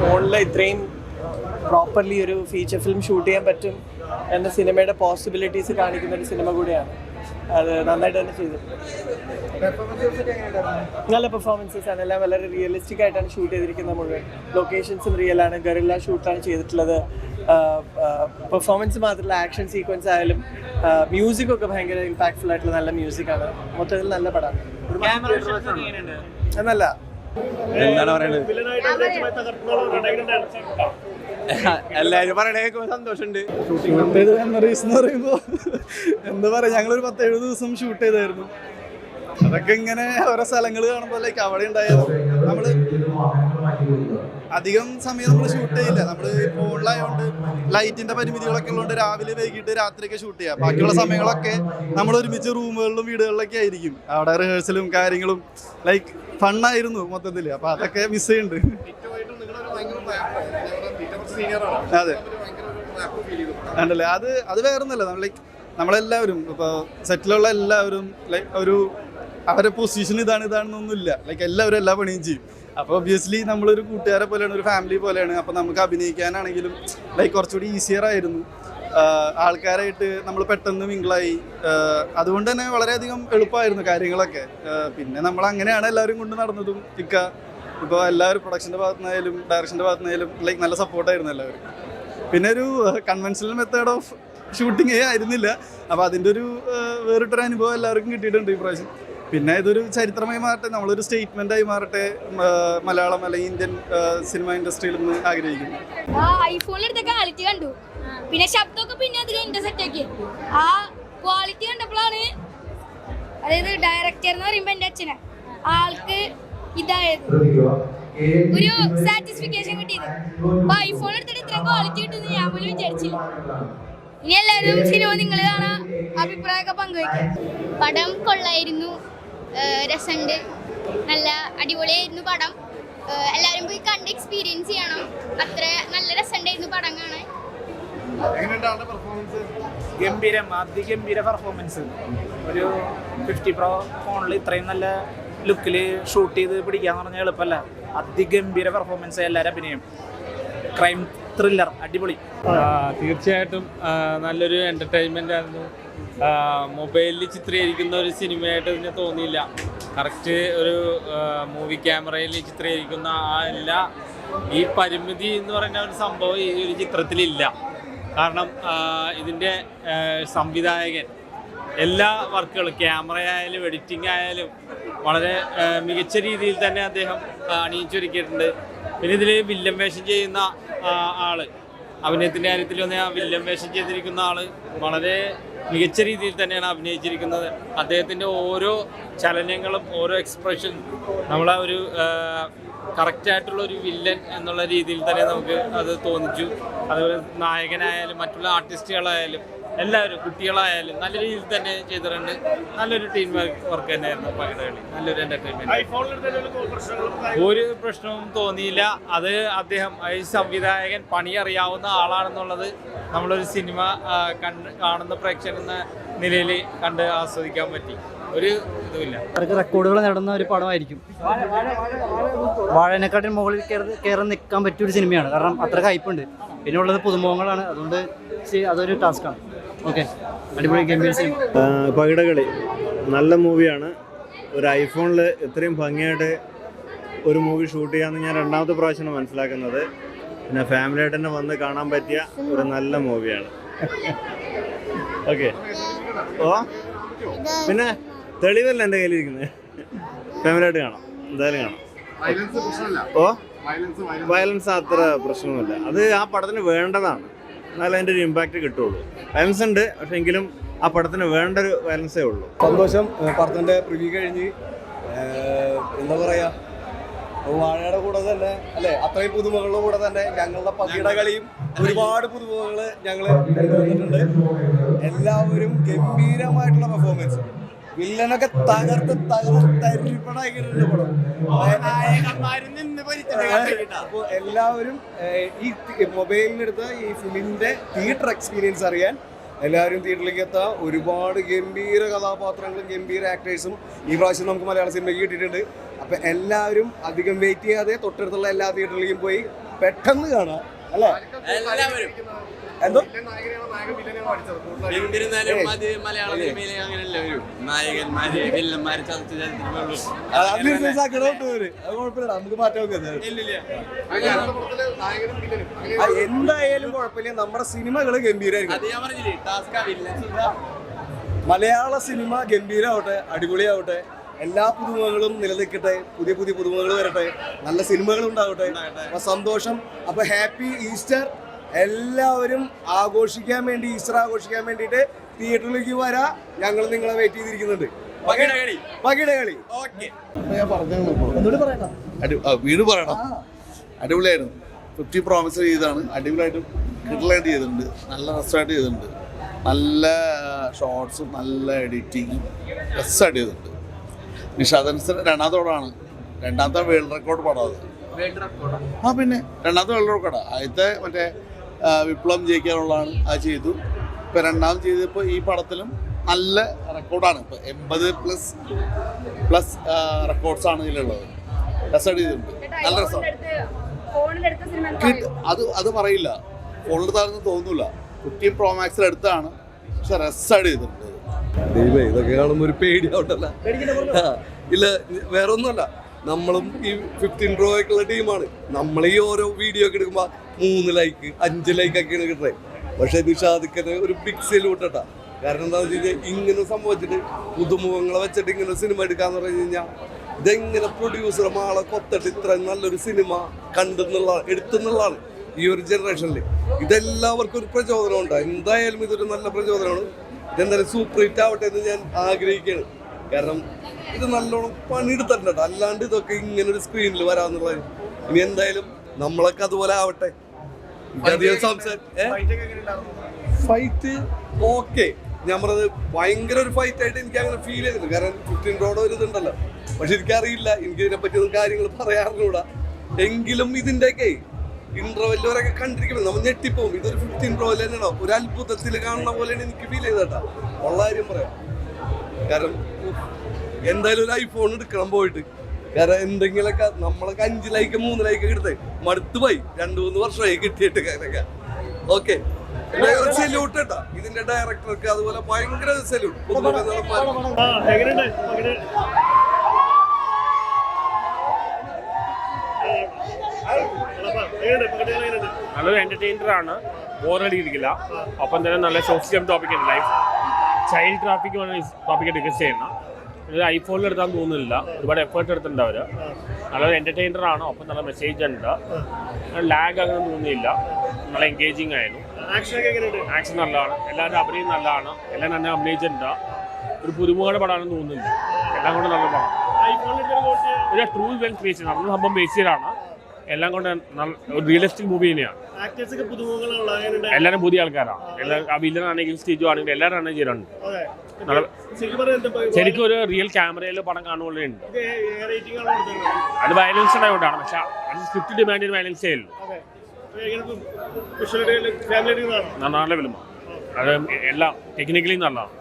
ഫോണിൽ ഇത്രയും പ്രോപ്പർലി ഒരു ഫീച്ചർ ഫിലിം ഷൂട്ട് ചെയ്യാൻ പറ്റും എന്ന സിനിമയുടെ പോസിബിലിറ്റീസ് കാണിക്കുന്ന ഒരു സിനിമ കൂടിയാണ്. അത് നന്നായിട്ട് തന്നെ ചെയ്തിട്ടുണ്ട്. നല്ല പെർഫോമൻസസ് ആണ്. എല്ലാം വളരെ റിയലിസ്റ്റിക് ആയിട്ടാണ് ഷൂട്ട് ചെയ്തിരിക്കുന്നത്. മുഴുവൻ ലൊക്കേഷൻസും റിയൽ ആണ്. ഗറില്ല ഷൂട്ടാണ് ചെയ്തിട്ടുള്ളത്. പെർഫോമൻസ് മാത്രമല്ല, ആക്ഷൻ സീക്വൻസ് ആയാലും മ്യൂസിക് ഒക്കെ ഭയങ്കര ഇമ്പാക്ട്ഫുൾ ആയിട്ടുള്ള നല്ല മ്യൂസിക്കാണ്. മൊത്തത്തിൽ നല്ല പടമാണ്. നല്ല എന്താണ് പറയുന്നത്, എല്ലാവരും പറയണേ സന്തോഷമുണ്ട്. ഷൂട്ട് ചെയ്ത മെമ്മറീസ് എന്ന് പറയുമ്പോൾ എന്താ പറയുക, ഞങ്ങളൊരു 10-7 ദിവസം ഷൂട്ട് ചെയ്തായിരുന്നു. അതൊക്കെ ഇങ്ങനെ ഓരോ സ്ഥലങ്ങൾ കാണുമ്പോൾ ലൈക്ക് അവിടെ ഉണ്ടായത് നമ്മൾ അധികം സമയം നമ്മൾ ഷൂട്ട് ചെയ്യില്ല. നമ്മൾ ഫോണിലായതുകൊണ്ട് ലൈറ്റിന്റെ പരിമിതികളൊക്കെ ഉള്ളതുകൊണ്ട് രാവിലെ വൈകിട്ട് രാത്രിയൊക്കെ ഷൂട്ട് ചെയ്യാം. ബാക്കിയുള്ള സമയങ്ങളൊക്കെ നമ്മൾ ഒരുമിച്ച് റൂമുകളിലും വീടുകളിലൊക്കെ ആയിരിക്കും. അവിടെ റിഹേഴ്സലും കാര്യങ്ങളും ലൈക്ക് ഫണ്ണായിരുന്നു മൊത്തത്തിൽ. അപ്പൊ അതൊക്കെ മിസ് ചെയ്യുന്നുണ്ട്. അതെ ഉണ്ടല്ലേ, അത് വേറൊന്നല്ല. നമ്മളെല്ലാവരും ഇപ്പോൾ സെറ്റിലുള്ള എല്ലാവരും ലൈക്ക് ഒരു അവരുടെ പൊസിഷൻ ഇതാണെന്നൊന്നുമില്ല. ലൈക്ക് എല്ലാവരും എല്ലാ പണിയും ചെയ്യും. അപ്പോൾ ഒബ്വിയസ്ലി നമ്മളൊരു കൂട്ടുകാരെ പോലെയാണ്, ഒരു ഫാമിലി പോലെയാണ്. അപ്പോൾ നമുക്ക് അഭിനയിക്കാനാണെങ്കിലും ലൈക്ക് കുറച്ചുകൂടി ഈസിയർ ആയിരുന്നു. ആൾക്കാരായിട്ട് നമ്മൾ പെട്ടെന്ന് മിങ്കിളായി. അതുകൊണ്ട് തന്നെ വളരെയധികം എളുപ്പമായിരുന്നു കാര്യങ്ങളൊക്കെ. പിന്നെ നമ്മൾ അങ്ങനെയാണ് എല്ലാവരും കൊണ്ട് നടന്നതും. ഇപ്പോൾ എല്ലാവരും പ്രൊഡക്ഷൻ്റെ ഭാഗത്തുനിന്നായാലും ഡയറക്ഷൻ്റെ ഭാഗത്തുനിന്നായാലും ലൈക്ക് നല്ല സപ്പോർട്ടായിരുന്നു എല്ലാവരും. പിന്നെ ഒരു കൺവെൻഷണൽ മെത്തേഡ് ഓഫ് ഷൂട്ടിങ്ങേ ആയിരുന്നില്ല. അപ്പോൾ അതിൻ്റെ ഒരു വേറിട്ടൊരു അനുഭവം എല്ലാവർക്കും കിട്ടിയിട്ടുണ്ട് ഈ പ്രാവശ്യം. പിന്നെ ഇതൊരു ചരിത്രമായി മാറട്ടെ, നമ്മളൊരു സ്റ്റേറ്റ്മെൻ്റായി മാറട്ടെ മലയാളം അല്ലെങ്കിൽ ഇന്ത്യൻ സിനിമ ഇൻഡസ്ട്രിയിൽ നിന്ന് ആഗ്രഹിക്കുന്നു. ഐഫോണിലെടുത്ത ക്വാളിറ്റി കണ്ടു, പിന്നെ ശബ്ദമൊക്കെ പിന്നെ അധികം ഇന്റർസെറ്റ് ആക്കി. ആ ക്വാളിറ്റി കണ്ടപ്പോഴാണ്, അതായത് ഡയറക്ടർ എന്ന് പറയുമ്പോൾ എൻ്റെ അച്ഛനാ, ആൾക്ക് ഇതായത് ഒരു സാറ്റിസ്ഫിക്കേഷൻ കിട്ടിയത്. അപ്പൊ ഐഫോൺ എടുത്തിട്ട് ഇത്രയും ക്വാളിറ്റി കിട്ടുമെന്ന് ഞാൻ പോലും വിചാരിച്ചില്ല. ഇനി എല്ലാവരും സിനിമ നിങ്ങൾ കാണാൻ അഭിപ്രായമൊക്കെ പങ്കുവയ്ക്കും. പടം കൊള്ളായിരുന്നു, രസമുണ്ട്, നല്ല അടിപൊളിയായിരുന്നു പടം. എല്ലാവരും പോയി കണ്ട് എക്സ്പീരിയൻസ് ചെയ്യണം. അത്ര നല്ല രസമുണ്ടായിരുന്നു പടം കാണാൻ. ഗംഭീരം, അതിഗംഭീര പെർഫോമൻസ്. ഒരു 50 Pro ഫോണിൽ ഇത്രയും നല്ല ലുക്കിൽ ഷൂട്ട് ചെയ്ത് പിടിക്കാന്ന് പറഞ്ഞാൽ എളുപ്പമല്ല. അതിഗംഭീര പെർഫോമൻസ്, എല്ലാവരും അഭിനയം, ക്രൈം ത്രില്ലർ, അടിപൊളി. തീർച്ചയായിട്ടും നല്ലൊരു എൻ്റർടൈൻമെൻ്റ് ആയിരുന്നു. മൊബൈലിൽ ചിത്രീകരിക്കുന്ന ഒരു സിനിമയായിട്ട് ഇതിന് തോന്നിയില്ല. കറക്റ്റ് ഒരു മൂവി ക്യാമറയിൽ ചിത്രീകരിക്കുന്ന ആ എല്ലാ ഈ പരിമിതി എന്ന് പറയുന്ന ഒരു സംഭവം ഈ ഒരു ചിത്രത്തിലില്ല. കാരണം ഇതിൻ്റെ സംവിധായകൻ എല്ലാ വർക്കുകളും, ക്യാമറ ആയാലും എഡിറ്റിംഗ് ആയാലും വളരെ മികച്ച രീതിയിൽ തന്നെ അദ്ദേഹം അണിയിച്ചൊരുക്കിയിട്ടുണ്ട്. പിന്നെ ഇതിൽ വില്ലൻ വേഷം ചെയ്യുന്ന ആള്, അഭിനയത്തിൻ്റെ കാര്യത്തിൽ വന്ന ആ വില്ലൻ വേഷം ചെയ്തിരിക്കുന്ന ആള് വളരെ മികച്ച രീതിയിൽ തന്നെയാണ് അഭിനയിച്ചിരിക്കുന്നത്. അദ്ദേഹത്തിൻ്റെ ഓരോ ചലനങ്ങളും ഓരോ എക്സ്പ്രഷൻ നമ്മളെ ഒരു കറക്റ്റായിട്ടുള്ള ഒരു വില്ലൻ എന്നുള്ള രീതിയിൽ തന്നെ നമുക്ക് അത് തോന്നിച്ചു. അതുപോലെ നായകനായാലും മറ്റുള്ള ആർട്ടിസ്റ്റുകളായാലും എല്ലാവരും, കുട്ടികളായാലും നല്ല രീതിയിൽ തന്നെ ചെയ്തിട്ടുണ്ട്. നല്ലൊരു ടീം വർക്ക് തന്നെയായിരുന്നു പകിടകളി. നല്ലൊരു എൻ്റർടൈൻമെൻറ്റ്, ഒരു പ്രശ്നവും തോന്നിയില്ല. അത് അദ്ദേഹം, ഈ സംവിധായകൻ പണി അറിയാവുന്ന ആളാണെന്നുള്ളത് നമ്മളൊരു സിനിമ കാണുന്ന പ്രേക്ഷകൻ എന്ന നിലയിൽ കണ്ട് ആസ്വദിക്കാൻ പറ്റി. ഒരു ഇതുമില്ല. അവർക്ക് റെക്കോർഡുകൾ നേടുന്ന ഒരു പടമായിരിക്കും. വാഴനെക്കാട്ടിൽ മുകളിൽ കയറി നിൽക്കാൻ പറ്റിയൊരു സിനിമയാണ്. കാരണം അത്ര ഹൈപ്പുണ്ട്. പിന്നെ ഉള്ളത് പുതുമുഖങ്ങളാണ്. അതുകൊണ്ട് അതൊരു ടാസ്ക്കാണ്. ഓക്കെ, അടിപൊളി ഗംഭീര സിനിമ. പകിടകളി നല്ല മൂവിയാണ്. ഒരു ഐഫോണിൽ ഇത്രയും ഭംഗിയായിട്ട് ഒരു മൂവി ഷൂട്ട് ചെയ്യാമെന്ന് ഞാൻ രണ്ടാമത്തെ പ്രാവശ്യമാണ് മനസ്സിലാക്കുന്നത്. പിന്നെ ഫാമിലിയായിട്ട് തന്നെ വന്ന് കാണാൻ പറ്റിയ ഒരു നല്ല മൂവിയാണ്. ഓക്കെ, ഓ പിന്നെ തെളിവല്ല എൻ്റെ കയ്യിലിരിക്കുന്നത്. ഫാമിലിയായിട്ട് കാണാം, എന്തായാലും കാണാം. ഓ വയലൻസ് അത്ര പ്രശ്നമില്ല. അത് ആ പടത്തിന് വേണ്ടതാണ്, എന്നാലും അതിൻ്റെ ഒരു ഇമ്പാക്റ്റ് കിട്ടുള്ളൂ. വയലൻസ് ഉണ്ട്, പക്ഷെ എങ്കിലും ആ പടത്തിന് വേണ്ട ഒരു വയലൻസേ ഉള്ളൂ. സന്തോഷം. പടത്തിൻ്റെ പ്രിവ്യൂ കഴിഞ്ഞ് എന്താ പറയുക, വാഴയുടെ കൂടെ തന്നെ അല്ലേ, അത്രയും പുതുമകളുടെ കൂടെ തന്നെ ഞങ്ങളുടെ പകിട കളിയും ഒരുപാട് പുതുമകൾ ഞങ്ങൾ കൊണ്ടുവന്നിട്ടുണ്ട്. എല്ലാവരും ഗംഭീരമായിട്ടുള്ള പെർഫോമൻസ്. വില്ലനൊക്കെ തരിപ്പണാക്കിയിട്ടുണ്ട് പടം. അപ്പോൾ എല്ലാവരും ഈ മൊബൈലിനെടുത്ത ഈ ഫിലിമിൻ്റെ തിയേറ്റർ എക്സ്പീരിയൻസ് അറിയാൻ എല്ലാവരും തിയേറ്ററിലേക്ക് എത്താം. ഒരുപാട് ഗംഭീര കഥാപാത്രങ്ങളും ഗംഭീര ആക്ടേഴ്സും ഈ പ്രാവശ്യം നമുക്ക് മലയാള സിനിമയ്ക്ക് കിട്ടിയിട്ടുണ്ട്. അപ്പം എല്ലാവരും അധികം വെയിറ്റ് ചെയ്യാതെ തൊട്ടടുത്തുള്ള എല്ലാ തിയേറ്ററിലേക്കും പോയി പെട്ടെന്ന് കാണാം അല്ലേ? എന്തോ നമുക്ക് മാറ്റം എന്തായാലും കുഴപ്പമില്ല. നമ്മുടെ സിനിമകള് ഗംഭീരമായിരിക്കും. മലയാള സിനിമ ഗംഭീരമാവട്ടെ, അടിപൊളിയാവട്ടെ, എല്ലാ പുതുമകളും നിലനിൽക്കട്ടെ, പുതിയ പുതിയ പുതുമകൾ വരട്ടെ, നല്ല സിനിമകൾ ഉണ്ടാവട്ടെ. അപ്പൊ സന്തോഷം. അപ്പൊ ഹാപ്പി ഈസ്റ്റർ. എല്ലാവരും ആഘോഷിക്കാൻ വേണ്ടി, ഈസ്റ്റർ ആഘോഷിക്കാൻ വേണ്ടിയിട്ട് തിയേറ്ററിലേക്ക് വരാ. ഞങ്ങൾ നിങ്ങളെ വെയിറ്റ് ചെയ്തിരിക്കുന്നുണ്ട്. പകിടകളി ഞാൻ പറഞ്ഞു വീട് പറയണം. അടിപൊളിയായിരുന്നു. 50 പ്രോമിസ് ചെയ്താണ്. അടിപൊളിയായിട്ട് കിട്ടലായിട്ട് ചെയ്തിട്ടുണ്ട്. നല്ല രസമായിട്ട് ചെയ്തിട്ടുണ്ട്. നല്ല ഷോർട്സും നല്ല എഡിറ്റിങ്ങും രസമായിട്ട് ചെയ്തിട്ടുണ്ട്. നിഷാദൻസർ രണ്ടാമത്തെ വേൾഡ് റെക്കോർഡ് പടം അത്. പിന്നെ രണ്ടാമത്തെ വേൾഡ് റെക്കോർഡാണ്. ആദ്യത്തെ മറ്റേ വിപ്ലവം ജയിക്കാനുള്ളതാണ് അത് ചെയ്തു. ഇപ്പം രണ്ടാമത് ചെയ്തപ്പോൾ ഈ പടത്തിലും നല്ല റെക്കോർഡാണ്. ഇപ്പോൾ 80+ റെക്കോർഡ്സാണ് ഇതിലുള്ളത്. രസമായിട്ട് ചെയ്തിട്ടുണ്ട്. നല്ല രസമാണ്. അത് പറയില്ല, ഫോണിൽ താഴ്ന്ന് തോന്നില്ല. 15 Pro Max എടുത്താണ്, പക്ഷെ രസമായിട്ട് ചെയ്തിട്ടുണ്ട്. ദൈവമേ, ഇതൊക്കെ കാണുമ്പോൾ ഒരു പേടിയാവട്ടല്ല. ഇല്ല, വേറെ ഒന്നുമല്ല. നമ്മളും ഈ 15 Pro ഒക്കെയുള്ള ടീമാണ്. നമ്മൾ ഈ ഓരോ വീഡിയോ ഒക്കെ എടുക്കുമ്പോൾ 3 ലൈക്ക് 5 ലൈക്ക് ഒക്കെയാണ് കിട്ടുന്നത്. പക്ഷെ നിഷാദിക്കന് ഒരു ബിഗ് സെല്യൂട്ടാ. കാരണം എന്താണെന്ന് വെച്ച് കഴിഞ്ഞാൽ ഇങ്ങനെ സംഭവിച്ചിട്ട് പുതുമുഖങ്ങളെ വെച്ചിട്ട് ഇങ്ങനെ സിനിമ എടുക്കാന്ന് പറഞ്ഞു കഴിഞ്ഞാൽ ഇതെങ്ങനെ പ്രൊഡ്യൂസർ ആളെ കൊത്തിട്ട് ഇത്ര നല്ലൊരു സിനിമ എടുത്തുന്നുള്ളതാണ് ഈ ഒരു ജനറേഷനിൽ. ഇതെല്ലാവർക്കും ഒരു പ്രചോദനമുണ്ട്. എന്തായാലും ഇതൊരു നല്ല പ്രചോദനമാണ്. ഇതെന്തായാലും സൂപ്പർ ഹിറ്റ് ആവട്ടെ എന്ന് ഞാൻ ആഗ്രഹിക്കുകയാണ്. കാരണം ഇത് നല്ലോണം പണിയെടുത്തിട്ടുണ്ട്. അല്ലാണ്ട് ഇതൊക്കെ ഇങ്ങനെ ഒരു സ്ക്രീനിൽ വരാന്നുള്ളത്. ഇനി എന്തായാലും നമ്മളൊക്കെ അതുപോലെ ആവട്ടെ. Fight okay. ഞാൻ പറഞ്ഞത് ഭയങ്കര ഒരു ഫൈറ്റ് ആയിട്ട് എനിക്ക് അങ്ങനെ ഫീൽ ചെയ്തിട്ടുണ്ട്. കാരണം 15 Pro ഒരു ഇതുണ്ടല്ലോ. പക്ഷെ എനിക്കറിയില്ല, എനിക്ക് ഇതിനെ പറ്റിയൊന്നും കാര്യങ്ങൾ പറയാറില്ല. എങ്കിലും ഇതിൻ്റെയൊക്കെ ഇന്റർവെല് വരെയൊക്കെ കണ്ടിരിക്കുമ്പോൾ നമ്മൾ ഞെട്ടിപ്പോവും. ഇതൊരു 15 Pro തന്നെയാണോ, ഒരു അത്ഭുതത്തിൽ കാണുന്ന പോലെയാണ് എനിക്ക് ഫീൽ ചെയ്തേട്ടാ. ഉള്ള കാര്യം പറയാം. കാരണം എന്തായാലും ഒരു ഐഫോൺ എടുക്കണം പോയിട്ട്. കാരണം എന്തെങ്കിലുമൊക്കെ നമ്മളൊക്കെ 5 ലൈക്ക് 3 ലൈക്ക് എടുത്തേ മടുത്തു പോയി. 2-3 വർഷമായി കിട്ടിയിട്ട് കാര്യമൊക്കെ. ഓക്കെ, സെല്യൂട്ട് കേട്ടാ ഇതിന്റെ ഡയറക്ടർക്ക്. അതുപോലെ ഭയങ്കര സെല്യൂട്ട്. നല്ലൊരു എന്റർടൈനർ ആണ്, ബോറടിയിരിക്കില്ല. ഒപ്പം തന്നെ നല്ല സോഷ്യൽ ടോപ്പിക് ഉണ്ട്. Life child traffic topic discuss ചെയ്യുന്ന ഇത് ഐഫോണിൽ എടുത്താൽ തോന്നുന്നില്ല. ഒരുപാട് എഫേർട്ട് എടുത്തിട്ടുണ്ട് അവർ. നല്ലൊരു എന്റർടൈനർ ആണ്. ഒപ്പം നല്ല മെസ്സേജ് ഉണ്ട്. ലാഗ് അങ്ങനെ തോന്നിയില്ല. നല്ല എൻഗേജിങ് ആയിരുന്നു. ആക്ഷൻ നല്ലതാണ്. എല്ലാവരും അഭിനയം നല്ലതാണ്. എല്ലാം തന്നെ അഭിനയിച്ചിട്ടുണ്ട്. ഒരു പുതുമുഖയുടെ പടമാണെന്ന് തോന്നുന്നില്ല. എല്ലാം കൊണ്ട് നല്ല പടം. ഒരു ട്രൂ വെൽ ക്രിയേഷൻ നമ്മൾ സംഭവം ബേസിലാണ്. എല്ലാം കൊണ്ട് റിയലിസ്റ്റിക് മൂവി തന്നെയാണ്. എല്ലാവരും പുതിയ ആൾക്കാരാണ്. എല്ലാവരും വില്ലനാണെങ്കിലും സ്റ്റേജ് ആണെങ്കിലും എല്ലാവരും തന്നെ ചെയ്തിട്ടുണ്ട്. ശരിക്കും ഒരു റിയൽ ക്യാമറയിൽ പടം കാണുകയുണ്ട്. അത് വയലൻസ് ഉണ്ടായതുകൊണ്ടാണ്. പക്ഷെ അത് സ്ക്രിപ്റ്റ് ഡിമാൻഡ് ചെയ്ത് വയലൻസേ ഉള്ളൂ. നല്ല ഫിലിമാണ്. അത് എല്ലാം ടെക്നിക്കലി നല്ലതാണ്.